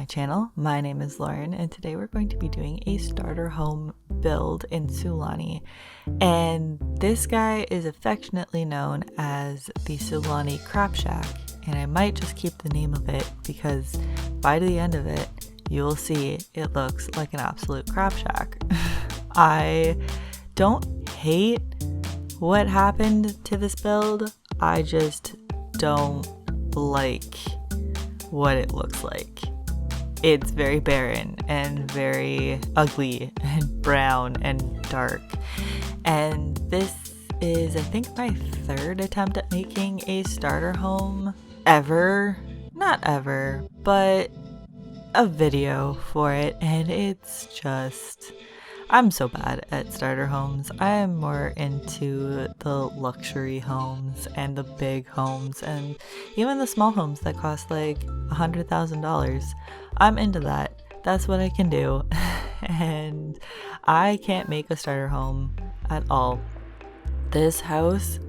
channel. My name is Lauren and today we're going to be doing a starter home build in Sulani, and this guy is affectionately known as the Sulani Ramshackle, and I might just keep the name of it because by the end of it you will see it looks like an absolute Ramshackle. I don't hate what happened to this build, I just don't like what it looks like. It's very barren and very ugly and brown and dark, and this is, I think, my third attempt at making a starter home ever. Not ever, but a video for it, and it's just, I'm so bad at starter homes. I am more into the luxury homes and the big homes and even the small homes that cost like $100,000. I'm into that. That's what I can do. And I can't make a starter home at all. This house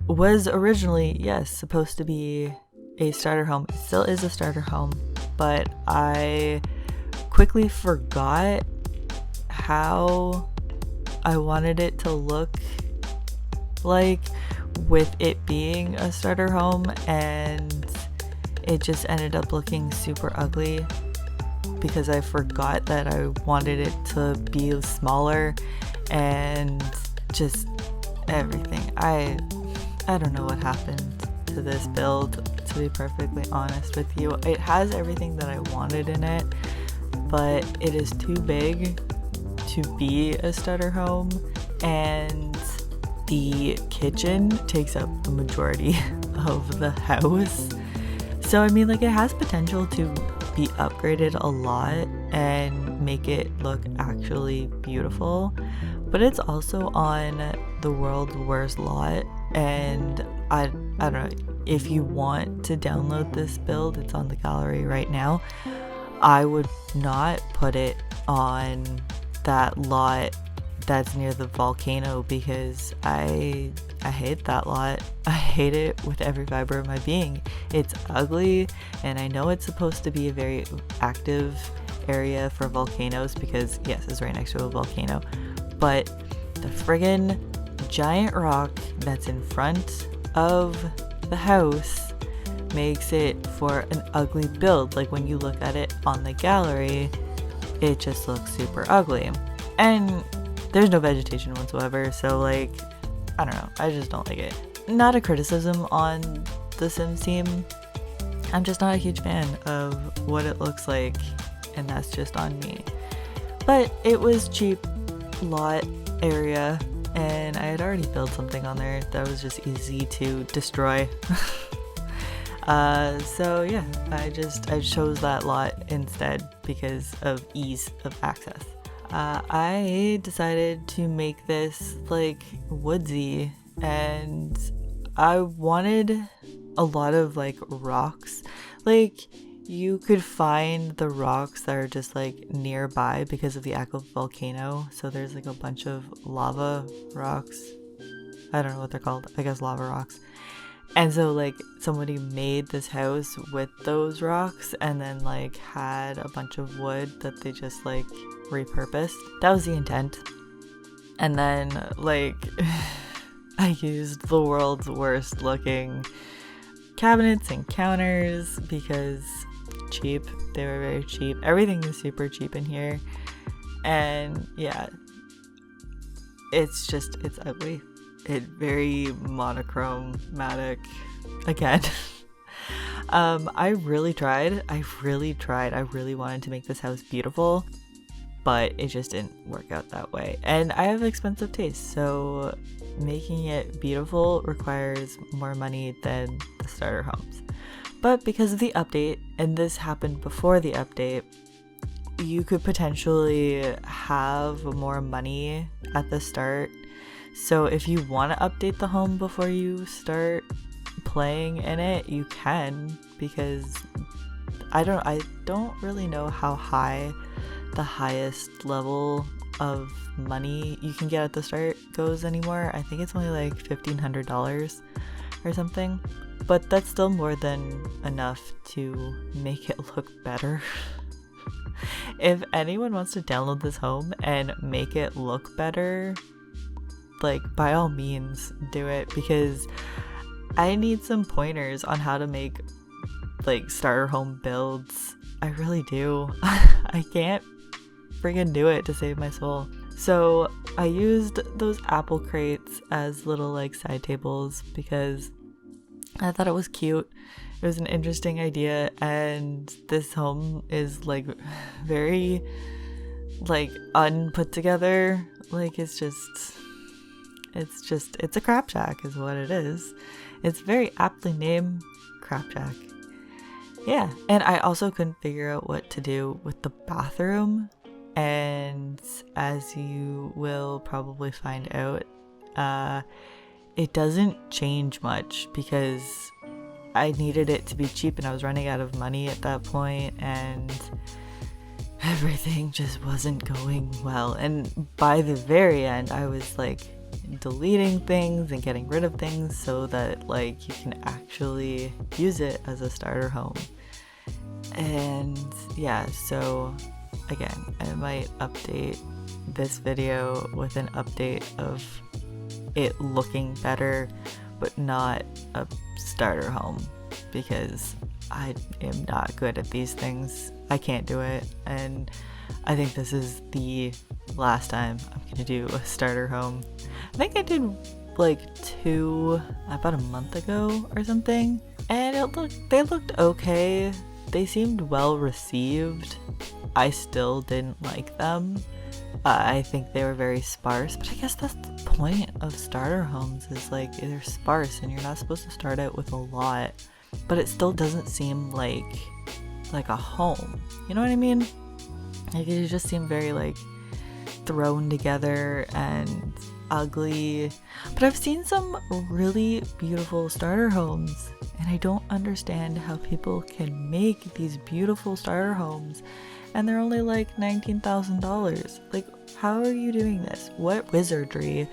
was originally, yes, supposed to be a starter home. It still is a starter home, but I quickly forgot how I wanted it to look like with it being a starter home, and it just ended up looking super ugly because I forgot that I wanted it to be smaller and just everything. I don't know what happened to this build, to be perfectly honest with you. It has everything that I wanted in it, but it is too big to be a starter home, and the kitchen takes up the majority of the house. So I mean, like, it has potential to be upgraded a lot and make it look actually beautiful, but it's also on the world's worst lot, and I don't know, if you want to download this build, it's on the gallery right now. I would not put it on that lot that's near the volcano because I hate that lot. I hate it with every fiber of my being. It's ugly, and I know it's supposed to be a very active area for volcanoes because yes, it's right next to a volcano, but the friggin' giant rock that's in front of the house makes it for an ugly build. Like, when you look at it on the gallery, it just looks super ugly, and there's no vegetation whatsoever, so like, I don't know, I just don't like it. Not a criticism on the Sims team, I'm just not a huge fan of what it looks like, and that's just on me. But it was cheap lot area, and I had already built something on there that was just easy to destroy. So yeah, I chose that lot instead because of ease of access. I decided to make this like woodsy, and I wanted a lot of like rocks. Like, you could find the rocks that are just like nearby because of the active volcano, so there's like a bunch of lava rocks. I don't know what they're called, I guess lava rocks. And so like somebody made this house with those rocks and then like had a bunch of wood that they just like repurposed. That was the intent. And then like I used the world's worst looking cabinets and counters because cheap. They were very cheap. Everything is super cheap in here. And yeah, it's ugly. It very monochromatic again. I really tried. I really wanted to make this house beautiful, but it just didn't work out that way. And I have expensive taste, so making it beautiful requires more money than the starter homes. But because of the update, and this happened before the update, you could potentially have more money at the start. So if you want to update the home before you start playing in it, you can, because I don't really know how high the highest level of money you can get at the start goes anymore. I think it's only like $1,500 or something, but that's still more than enough to make it look better. If anyone wants to download this home and make it look better, like, by all means do it, because I need some pointers on how to make like starter home builds. I really do. I can't friggin' do it to save my soul. So I used those apple crates as little like side tables because I thought it was cute. It was an interesting idea, and this home is like very like unput together. Like it's a crap shack is what it is. It's very aptly named crap shack. Yeah, and I also couldn't figure out what to do with the bathroom, and as you will probably find out, it doesn't change much because I needed it to be cheap and I was running out of money at that point, and everything just wasn't going well. And by the very end, I was like deleting things and getting rid of things so that like you can actually use it as a starter home. And yeah, so again, I might update this video with an update of it looking better, but not a starter home, because I am not good at these things. I can't do it, and I think this is the last time I'm gonna do a starter home. I think I did like 2 about a month ago or something, and they looked okay. They seemed well received. I still didn't like them. I think they were very sparse, but I guess that's the point of starter homes, is like they're sparse and you're not supposed to start out with a lot, but it still doesn't seem like a home. You know what I mean? Like it just seemed very like thrown together and ugly. But I've seen some really beautiful starter homes, and I don't understand how people can make these beautiful starter homes and they're only like $19,000. Like, how are you doing this? What wizardry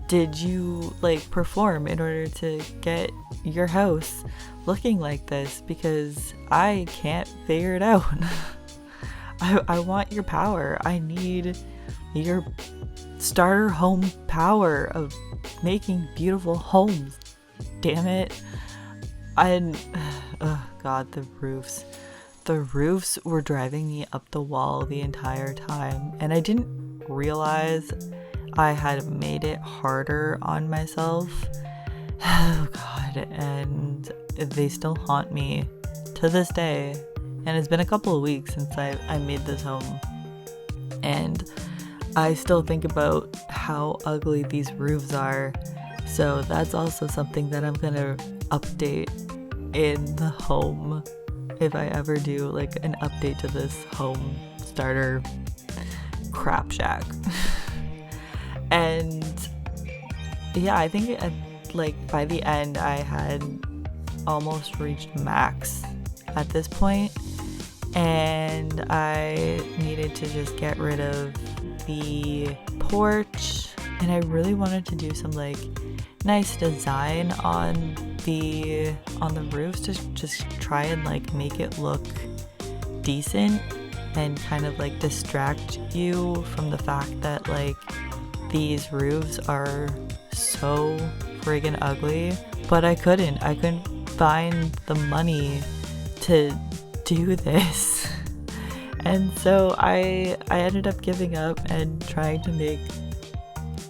did you like perform in order to get your house looking like this? Because I can't figure it out. I want your power. I need your starter home power of making beautiful homes. Damn it. Oh god, the roofs. The roofs were driving me up the wall the entire time, and I didn't realize I had made it harder on myself. Oh god, and they still haunt me to this day. And it's been a couple of weeks since I made this home, and I still think about how ugly these roofs are. So that's also something that I'm gonna update in the home if I ever do like an update to this home starter crap shack. And yeah, I think like by the end I had almost reached max at this point, and I needed to just get rid of the porch, and I really wanted to do some like nice design on the roofs to just try and like make it look decent and kind of like distract you from the fact that like these roofs are so friggin' ugly. But I couldn't find the money to do this. And so I ended up giving up and trying to make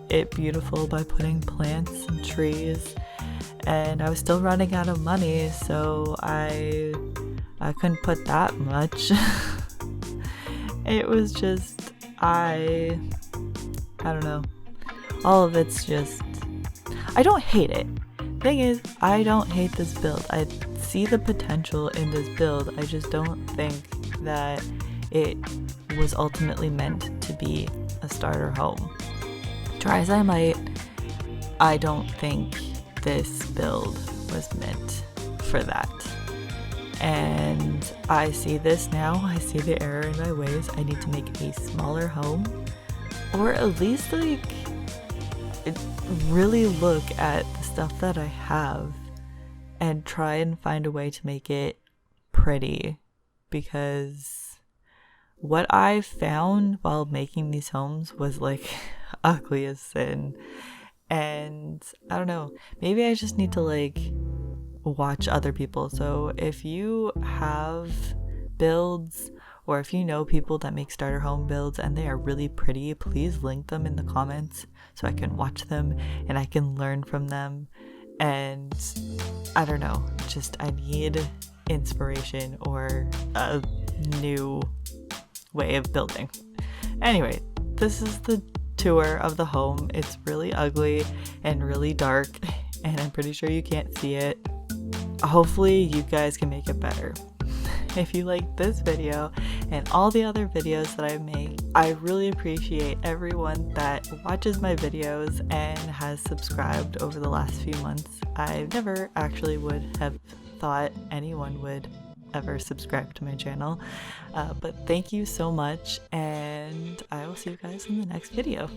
it beautiful by putting plants and trees, and I was still running out of money, so I couldn't put that much. It was just I don't know. All of it's just, I don't hate it. Thing is, I don't hate this build. I see the potential in this build. I just don't think that it was ultimately meant to be a starter home. Try as I might, I don't think this build was meant for that. And I see this now. I see the error in my ways. I need to make a smaller home, or at least like really look at the stuff that I have and try and find a way to make it pretty, because What I found while making these homes was like ugly as sin. And I don't know, maybe I just need to like watch other people. So if you have builds, or if you know people that make starter home builds and they are really pretty, please link them in the comments so I can watch them and I can learn from them. And I don't know, just I need inspiration or a new way of building. Anyway, this is the tour of the home. It's really ugly and really dark, and I'm pretty sure you can't see it. Hopefully you guys can make it better. If you like this video and all the other videos that I make, I really appreciate everyone that watches my videos and has subscribed over the last few months. I never actually would have thought anyone would ever subscribe to my channel, but thank you so much, and I will see you guys in the next video.